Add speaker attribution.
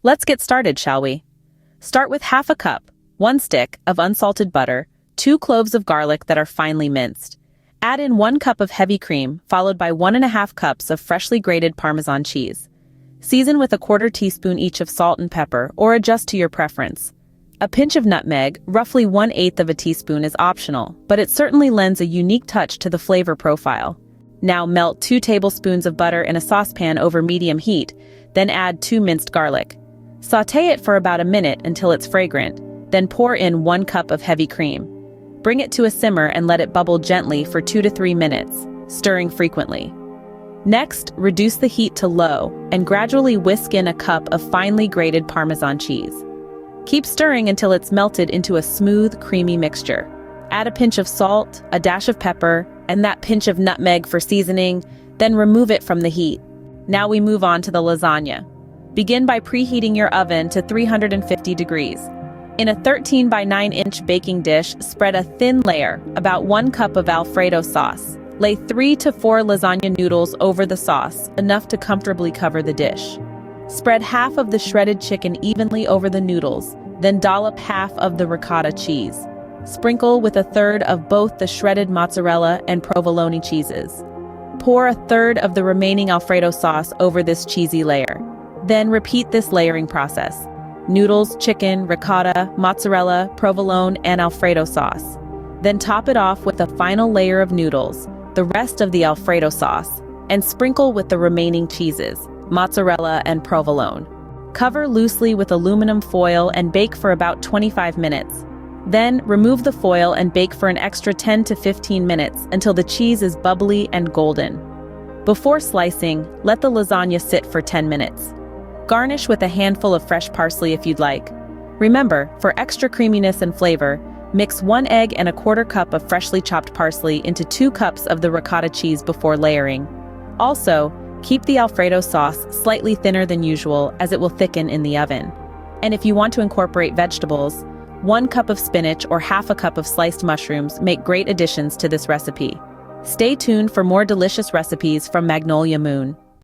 Speaker 1: Let's get started, shall we? Start with half a cup, 1 stick of unsalted butter, 2 cloves of garlic that are finely minced. Add in 1 cup of heavy cream, followed by 1½ cups of freshly grated Parmesan cheese. Season with 1/4 teaspoon each of salt and pepper, or adjust to your preference. A pinch of nutmeg, roughly 1/8 of a teaspoon, is optional, but it certainly lends a unique touch to the flavor profile. Now melt 2 tablespoons of butter in a saucepan over medium heat, then add 2 minced garlic. Sauté it for about a minute until it's fragrant, then pour in 1 cup of heavy cream. Bring it to a simmer and let it bubble gently for 2 to 3 minutes, stirring frequently. Next, reduce the heat to low and gradually whisk in a cup of finely grated Parmesan cheese. Keep stirring until it's melted into a smooth, creamy mixture. Add a pinch of salt, a dash of pepper, and that pinch of nutmeg for seasoning, then remove it from the heat. Now we move on to the lasagna. Begin by preheating your oven to 350 degrees. In a 13 by 9-inch baking dish, spread a thin layer, about 1 cup of Alfredo sauce. Lay 3 to 4 lasagna noodles over the sauce, enough to comfortably cover the dish. Spread half of the shredded chicken evenly over the noodles, then dollop half of the ricotta cheese. Sprinkle with 1/3 of both the shredded mozzarella and provolone cheeses. Pour 1/3 of the remaining Alfredo sauce over this cheesy layer. Then repeat this layering process. Noodles, chicken, ricotta, mozzarella, provolone, and Alfredo sauce. Then top it off with a final layer of noodles, the rest of the Alfredo sauce, and sprinkle with the remaining cheeses, mozzarella and provolone. Cover loosely with aluminum foil and bake for about 25 minutes. Then remove the foil and bake for an extra 10 to 15 minutes until the cheese is bubbly and golden. Before slicing, let the lasagna sit for 10 minutes. Garnish with a handful of fresh parsley if you'd like. Remember, for extra creaminess and flavor, mix 1 egg and 1/4 cup of freshly chopped parsley into 2 cups of the ricotta cheese before layering. Also, keep the Alfredo sauce slightly thinner than usual as it will thicken in the oven. And if you want to incorporate vegetables, 1 cup of spinach or half a cup of sliced mushrooms make great additions to this recipe. Stay tuned for more delicious recipes from Magnolia Moon.